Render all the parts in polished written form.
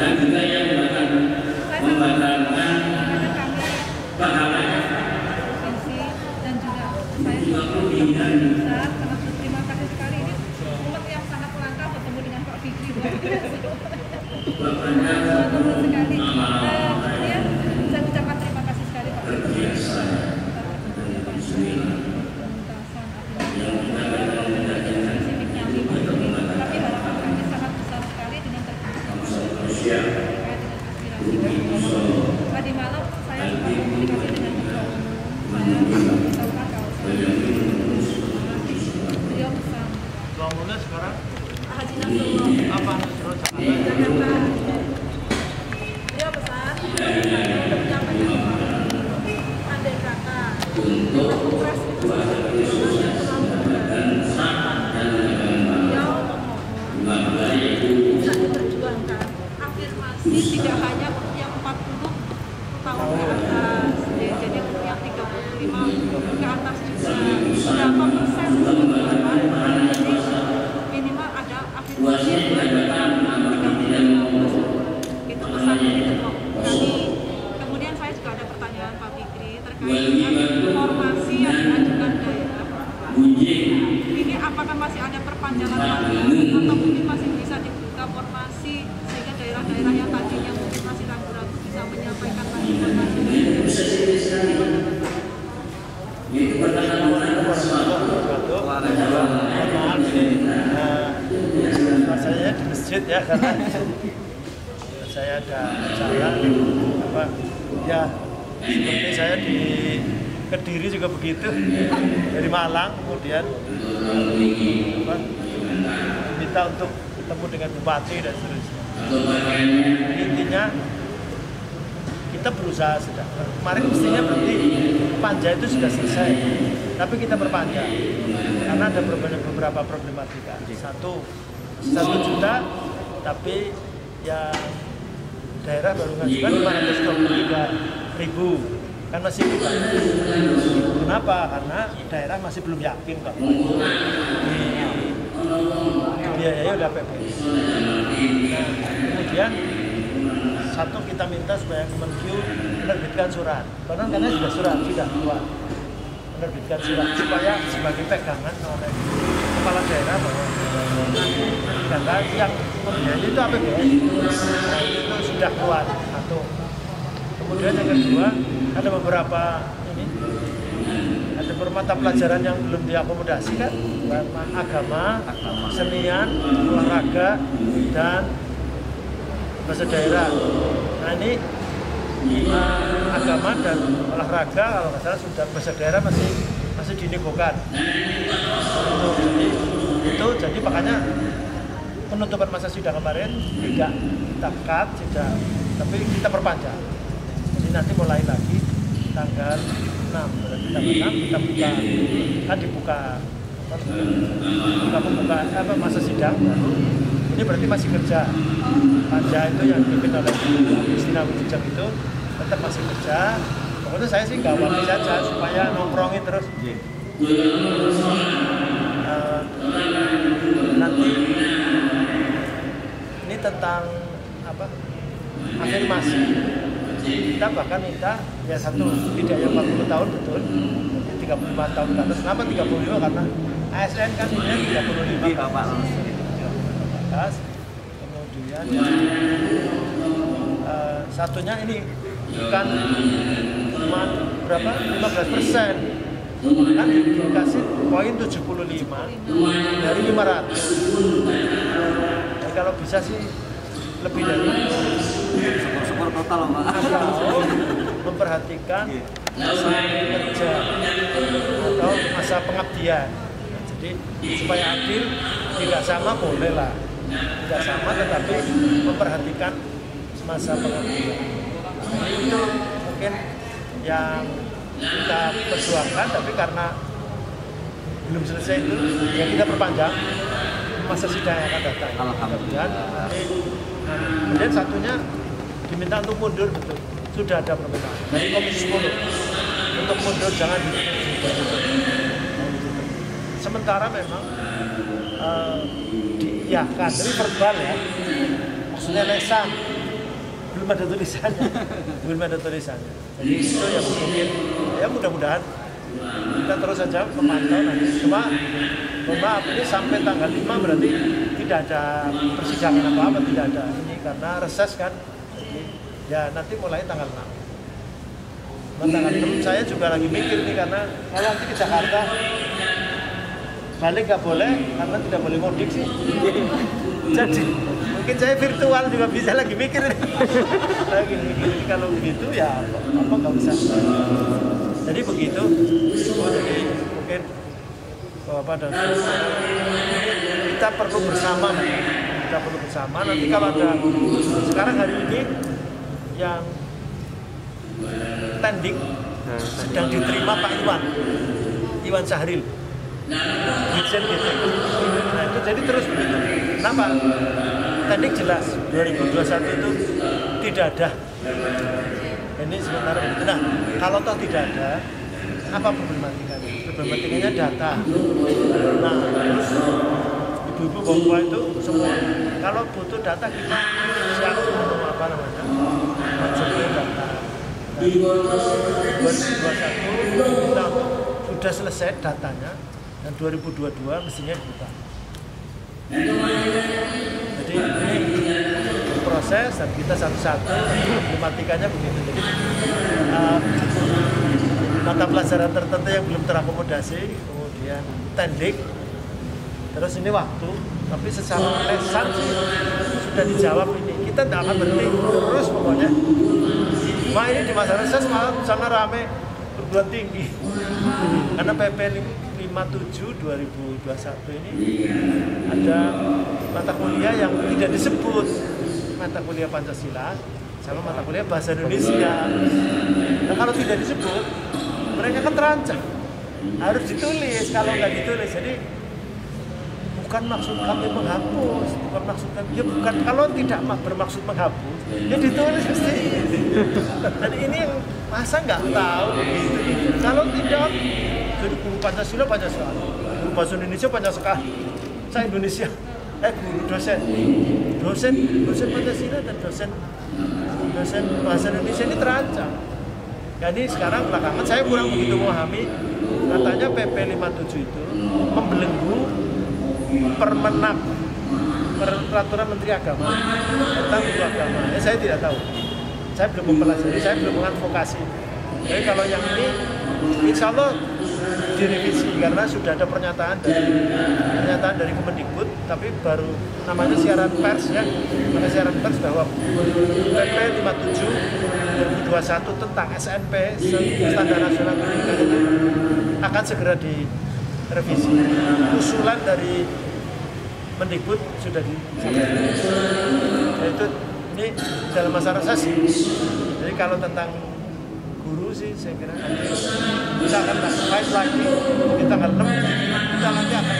Dan juga yang membatalkan pahala dan juga saya terima kasih sekali, ini umat yang sangat langka bertemu dengan Pak Fikri. Kemudian saya ucapkan terima kasih sekali Pak Fikri. Tapi harapan kami sangat besar sekali dengan tadi malam saya sempat komunikasi dengan saya beritahukan kalau beliau pesan Ketua sekarang Haji Nasrullah apa Jakarta. Beliau pesan untuk menyampaikan andai kata kongres itu bisa diperjuangkan afirmasi tidak hanya untuk yang 40 tahun ke atas, jadi untuk yang 35 ke atas juga berapa persen jadi minimal ada afirmasi itu pesan itu kami. Kemudian saya juga ada pertanyaan Pak Fikri terkait dengan formasi yang diajukan daerah. Ini apakah masih ada perpanjangan waktu atau mungkin masih bisa dibuka formasi sehingga daerah-daerah yang tadinya mungkin masih ragu-ragu bisa menyampaikan lagi formasi? Saya di masjid ya, karena saya ada acara apa ya, seperti saya di Kediri juga begitu, dari Malang kemudian apa, diminta untuk ketemu dengan bupati dan seterusnya. Intinya kita berusaha sudah. Kemarin mestinya berarti panja itu sudah selesai, tapi kita perpanjang karena ada beberapa problematika. Satu juta, tapi yang daerah baru ngajukan 523.000. Kan masih kita. Kenapa? Karena daerah masih belum yakin kok. Biayanya udah PPS. Nah, kemudian satu kita minta supaya Kemenkyu menerbitkan surat. Karena sudah keluar. Menerbitkan surat supaya sebagai pegangan oleh kepala daerah bahwa data yang membiayai itu APBN. Nah, itu sudah keluar satu. Kemudian yang kedua, ada beberapa mata pelajaran yang belum diakomodasi kan, agama, senian, olahraga, dan bahasa daerah. Nah ini agama dan olahraga kalau nggak salah sudah, bahasa daerah masih dinegokan. Jadi makanya penutupan masa sidang kemarin tidak kita cut, tapi kita perpanjang. Jadi nanti mulai lagi tanggal 6, berarti tanggal 6 kita buka, kan dibuka masa sidang baru. Ini berarti masih kerja. Panja itu yang dipimpin oleh Agustina Wilujeng itu tetap masih kerja. Pokoknya saya sih nggak wakil saja supaya nongkrongin terus. Nanti ini tentang apa? Afirmasi. Kita bahkan minta ya satu, tidak yang 40 tahun betul, 35 tahun ke atas. Kenapa 35? Karena ASN kan ini 35 ke atas. Kemudian satunya ini bukan cuma berapa? 15%. Kan dikasih poin 75 dari 500. Jadi kalau bisa sih lebih dari syukur total Pak. Memperhatikan masa kerja atau masa pengabdian. Nah, jadi supaya adil, tidak sama boleh lah, tidak sama tetapi memperhatikan masa pengabdian. Nah, itu mungkin yang kita perjuangkan, tapi karena belum selesai itu ya kita perpanjang masa sidang yang akan datang. Alhamdulillah. Kemudian satunya diminta untuk mundur, betul. Sudah ada permintaan dari Komisi 10 untuk mundur, jangan sementara memang mengiyakan, tapi verbal ya. Maksudnya lesan, belum ada tulisannya. Jadi itu yang mungkin, ya mudah-mudahan kita terus saja memantau nanti. Cuma maaf, ini sampai tanggal 5 berarti tidak ada persidangan apa-apa, tidak ada. Ini karena reses kan, jadi ya nanti mulai tanggal 6. Tanggal 6 saya juga lagi mikir nih, karena kalau nanti ke Jakarta balik nggak boleh karena tidak boleh mudik sih. Jadi mungkin saya virtual juga bisa, lagi mikir kalau begitu ya apa nggak usah. Jadi begitu. Jadi mungkin Bapak dan kita perlu bersama. Nanti kalau ada sekarang hari ini yang tendik sedang diterima Pak Iwan Sahril, Dirjen gitu. Nah itu jadi terus begitu. Kenapa? Tendik jelas 2021 itu tidak ada. Ini sementara begitu. Nah kalau toh tidak ada, apa problematikanya? Problematikanya data. Nah terus ibu-ibu bapak itu semua kalau butuh data kita siap apa namanya mensupply data. 2021 kita sudah selesai datanya dan 2022 mestinya dibuka. Jadi ini proses dan kita satu-satu problematikanya begitu. Jadi mata pelajaran tertentu yang belum terakomodasi, kemudian tendik, terus ini waktu, tapi secara lesan sih sudah dijawab ini. Kita tidak akan berhenti terus pokoknya. Wah ini di masa reses malah sana rame perguruan tinggi. Karena PP 57 2021 ini ada mata kuliah yang tidak disebut, mata kuliah Pancasila sama mata kuliah Bahasa Indonesia. Nah kalau tidak disebut, mereka kan terancam. Harus ditulis, kalau nggak ditulis. Jadi bukan maksud kami menghapus, bukan maksud kami, ya bukan, kalau tidak bermaksud menghapus, ya ditulis mesti. Dan ini yang masa nggak tahu gitu. Kalau tidak, jadi guru Pancasila, guru Bahasa Indonesia Pancasila, saya Indonesia, guru dosen Pancasila dan dosen Bahasa Indonesia ini terancam. Jadi sekarang belakangan saya kurang begitu memahami, katanya PP 57 itu membelenggu peraturan Menteri Agama tentang guru agama. Saya tidak tahu. Saya belum mempelajari, saya belum mengadvokasi. Jadi kalau yang ini, insya Allah direvisi karena sudah ada pernyataan dari Kemendikbud, tapi baru namanya siaran pers ya, ada siaran pers bahwa PP 57 2021 tentang SNP Standar Nasional Pendidikan itu akan segera direvisi. Usulan dari Mendikbud sudah disampaikan. Yaitu ini dalam masa reses. Jadi kalau tentang guru sih saya kira nanti kita akan kait lagi di tanggal 6 kita nanti akan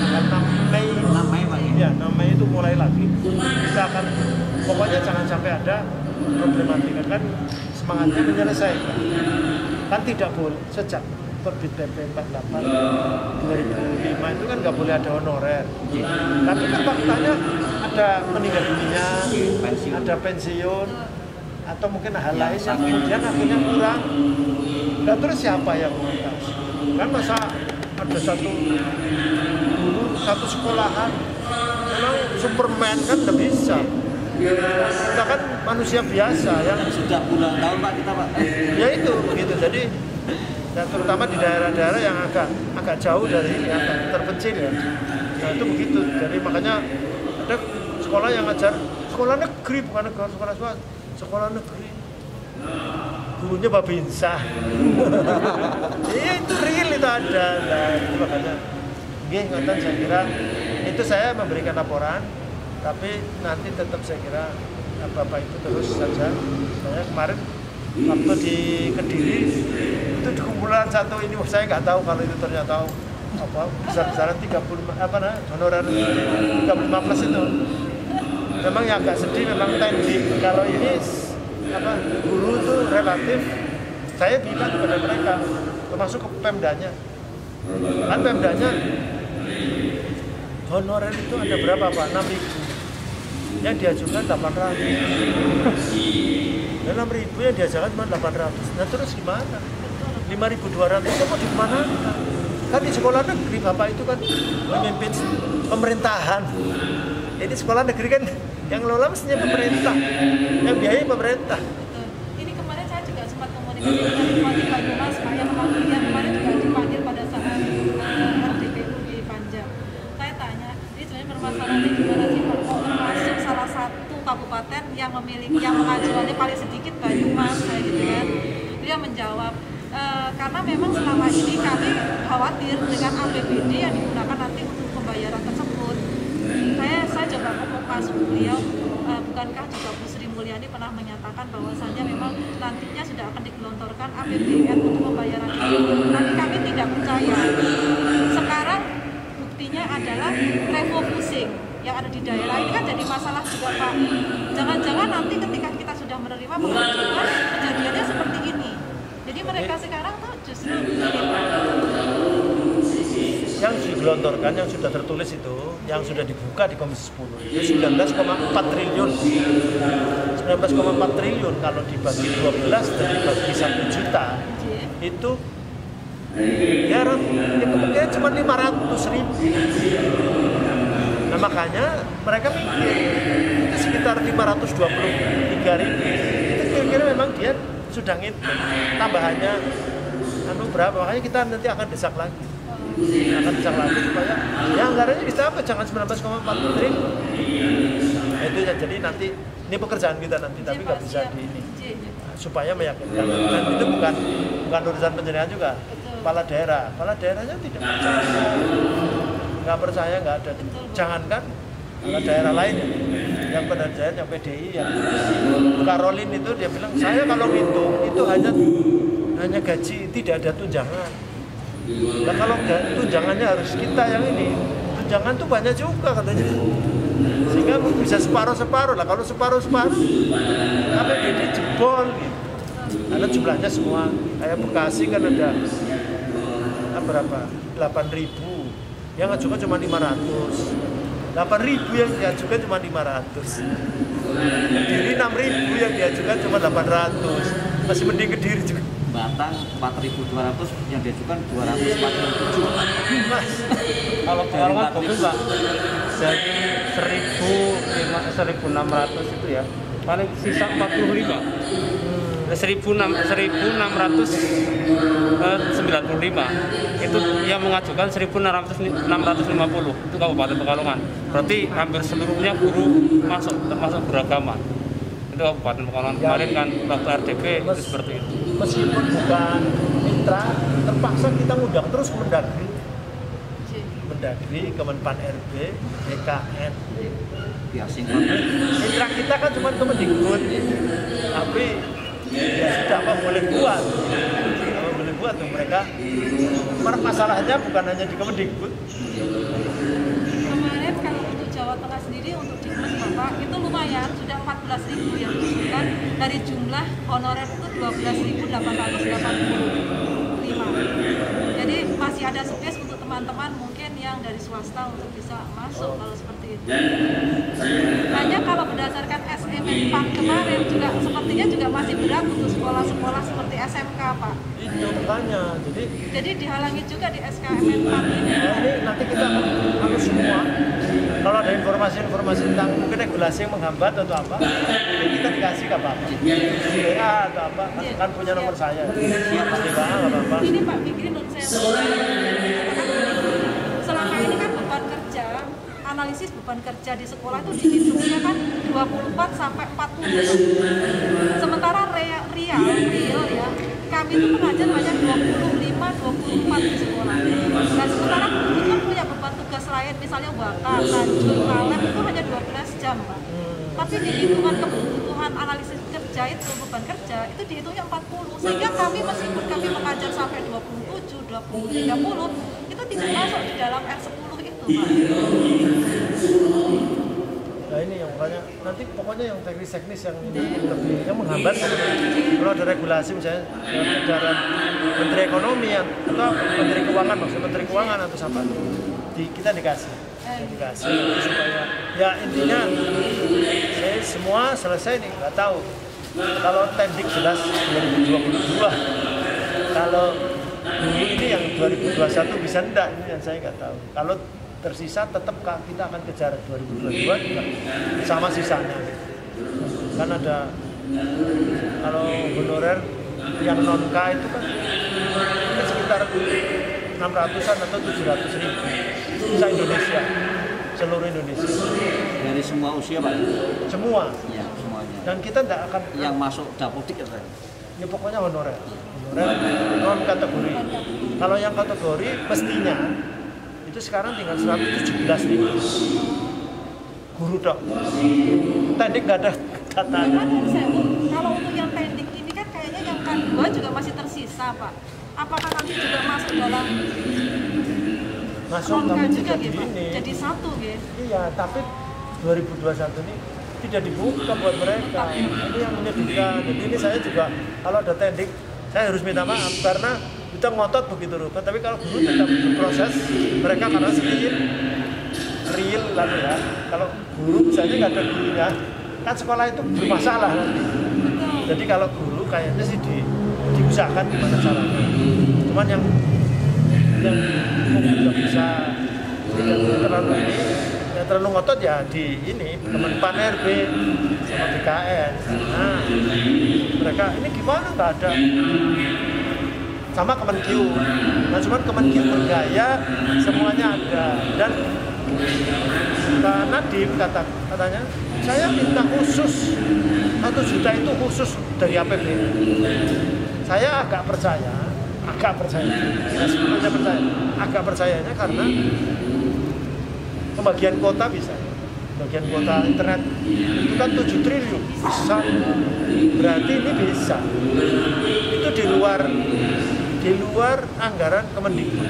tanggal 6 Mei Pak ya, 6 Mei itu mulai lagi kita akan, pokoknya jangan sampai ada problematika, kan semangatnya menyelesaikan, kan tidak boleh sejak terbit PP 48 2005 itu kan nggak boleh ada honorer, tapi kan faktanya ada meninggal dunia, ada pensiun, atau mungkin hal lain yang kemudian akhirnya kurang. Dan terus siapa yang mengatas? Kan masa ada satu guru, satu sekolahan memang Superman kan nggak bisa. Kita kan manusia biasa yang sudah puluhan tahun Pak kita Pak. Ya itu begitu. Jadi dan terutama di daerah-daerah yang agak jauh dari ini, agak terpencil ya. Nah itu begitu. Jadi makanya ada sekolah yang ngajar sekolah negeri, bukan sekolah swasta, sekolah negeri. Gurunya Babinsa. Iya itu real, itu ada. Nah itu makanya ingatan saya kira itu saya memberikan laporan, tapi nanti tetap saya kira Bapak itu terus saja. Saya kemarin waktu di Kediri itu di kumpulan satu ini, saya nggak tahu kalau itu ternyata apa besar-besaran 30 apa nah honorer 35 plus itu. Memang yang agak sedih memang teknik. Kalau ini apa guru itu relatif, saya bilang kepada mereka termasuk ke Pemdanya, kan Pemdanya honorer itu ada berapa Pak? 6.000. Yang diajukan 800. Dan 6.000 yang diajukan cuma 800. Nah terus gimana? 5.200 itu mau di mana? Kan di sekolah negeri Bapak itu kan memimpin pemerintahan. Ini sekolah negeri kan yang ngelola mestinya pemerintah, yang biayai pemerintah. Betul. Ini kemarin saya juga sempat komunikasi dengan Bupati Banyumas, Pak, yang kemarin juga dipanggil pada saat RDPU di Panja. Saya tanya, ini sebenarnya permasalahannya gimana sih Pak? Kok termasuk salah satu kabupaten yang memiliki yang pengajuannya paling sedikit Banyumas, kayak gitu kan? Dia menjawab, karena memang selama ini kami khawatir dengan APBD yang digunakan nanti untuk pembayaran tersebut. Saya coba mengupas beliau, bukankah juga Bu Sri Mulyani pernah menyatakan bahwasannya memang nantinya sudah akan digelontorkan APBN untuk pembayaran itu. Tapi kami tidak percaya. Sekarang buktinya adalah refocusing yang ada di daerah ini kan jadi masalah juga Pak. Jangan-jangan nanti ketika kita sudah menerima pengajuan kejadiannya seperti ini. Jadi mereka sekarang tuh justru yang digelontorkan, yang sudah tertulis itu, yang sudah dibuka di Komisi 10 itu 19,4 triliun. 19,4 triliun kalau dibagi 12 dan dibagi 1 juta itu ya kemungkinan cuma 500.000. Nah makanya mereka mikir itu sekitar 523.000. Itu kira-kira memang dia sudah ngitung tambahannya berapa, makanya kita nanti akan desak lagi supaya ya anggarannya bisa apa, jangan 19,4 triliun. Itu ya, jadi nanti ini pekerjaan kita nanti, tapi nggak bisa di ini supaya meyakinkan. Dan itu bukan urusan penjenengan juga, kepala daerahnya tidak percaya, nggak percaya, nggak ada. Jangankan kepala daerah lain yang pendataan, yang PDI, yang Karolin itu dia bilang, saya kalau ngitung itu hanya gaji, tidak ada tunjangan. Nah kalau tunjangannya harus kita yang ini, tunjangan tuh banyak juga katanya, sehingga bisa separuh lah. Kalau separuh APBD jebol gitu. Karena jumlahnya semua kayak Bekasi kan ada berapa? 8.000, yang ngajukan cuma 500. 8.000 yang diajukan cuma 500. Kediri 6.000 yang diajukan cuma 800. Masih mending Kediri juga. Batang 4.200 yang diajukan 247. Mas, kalau Pekalongan bagus Pak, dari 1.600 itu ya, paling sisa 45. 1.695 itu yang mengajukan 1.650 itu Kabupaten Pekalongan. Berarti hampir seluruhnya guru masuk, termasuk beragama. Itu Kabupaten Pekalongan kemarin kan waktu RDP itu seperti itu. Meskipun bukan mitra, terpaksa kita ngundang terus ke Mendagri, Kemenpan RB, BKN. Diasingkan. Mitra kita kan cuma Kemendikbud, tapi ya sudah apa boleh buat tuh mereka. Masalahnya bukan hanya di Kemendikbud. Kemarin kalau untuk Jawa Tengah sendiri untuk Dikbud Bapak itu lumayan, sudah 14.000 yang diusulkan dari jumlah honorer itu 12.885. Jadi masih ada space untuk teman-teman mungkin yang dari swasta untuk bisa masuk kalau seperti itu. Hanya kalau berdasarkan SMN PAN kemarin juga sepertinya juga masih berat untuk sekolah-sekolah seperti SMK Pak. Itu makanya, jadi dihalangi juga di SKMN PAN ini. Ini nanti kita akan semua. Kalau ada informasi tentang mungkin regulasi yang menghambat atau apa, kita dikasih ke Bapak. WA atau apa, kan punya nomor saya. Siapa sih Pak? Nggak apa-apa. Ini Pak Fikri menurut saya selama ini kan beban kerja, analisis beban kerja di sekolah itu dihitungnya kan 24 sampai 40. Sementara real ya, kami itu pengajar hanya 25-24 di sekolah. Dan sementara itu kan punya beban tugas lain, misalnya bakar, lanjut, malam itu hanya 12 jam Pak. Tapi di hitungan kebutuhan analisis kerja itu, beban kerja itu dihitungnya 40. Sehingga kami meskipun kami mengajar sampai 27, 20, 30 itu tidak masuk di dalam R10 itu Pak. Nah ini yang makanya nanti pokoknya yang teknis yang ini lebih yang menghambat. Kalau ada regulasi misalnya edaran Menteri Ekonomi atau Menteri Keuangan, maksud Menteri Keuangan atau siapa, kita dikasih. dikasih supaya ya intinya saya semua selesai nih, nggak tahu kalau tendik jelas 2022, kalau dulu ini yang 2021 bisa enggak, ini yang saya nggak tahu. Kalau tersisa tetap kita akan kejar 2022 juga sama sisanya gitu. Kan ada kalau honorer yang non-K itu kan sekitar 600-an atau 700 ribu Indonesia, seluruh Indonesia. Dari semua usia Pak? Semua. Ya, semuanya. Dan kita tidak akan yang masuk dapodik ya, ya pokoknya honorer non kategori. Kalau yang kategori mestinya itu sekarang tinggal 117 ribu guru dok. Tendik nggak ada katanya. Kalau untuk yang tendik ini kan kayaknya yang K2 juga masih tersisa Pak. Apakah nanti juga masuk dalam tapi juga tidak gitu, ini. jadi satu gitu? Iya, tapi 2021 ini tidak dibuka buat mereka. Ini yang menyedihkan. Jadi ini saya juga kalau ada tendik saya harus minta maaf karena kita ngotot begitu rupa. Tapi kalau guru tetap berproses, mereka karena real lalu ya. Kalau guru misalnya nggak ada gurunya, kan sekolah itu bermasalah nanti. Jadi kalau guru kayaknya sih diusahakan gimana caranya. Cuman yang tidak bisa tidak terlalu ini, yang terlalu ngotot ya di ini Kemenpan RB sama BKN. Nah, mereka ini gimana nggak ada sama Kemenkyu. Nah, cuman Kemenkyu bergaya semuanya ada dan Pak Nadiem katanya saya minta khusus 1 juta itu khusus dari APBN. Saya agak percaya, ya sebenarnya agak percayanya karena pembagian kuota bisa, bagian kuota internet itu kan 7 triliun bisa, berarti ini bisa. Itu di luar anggaran Kemendikbud.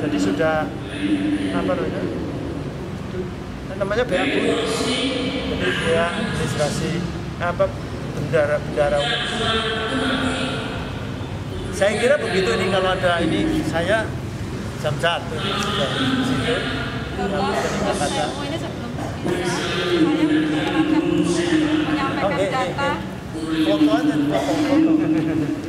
Jadi sudah namanya BA jadi BA administrasi bendara umum. Saya kira begitu ini kalau ada ini saya jam 1 ini sudah di situ. Ini sebelum saya akan menyampaikan data. Foto aja, foto.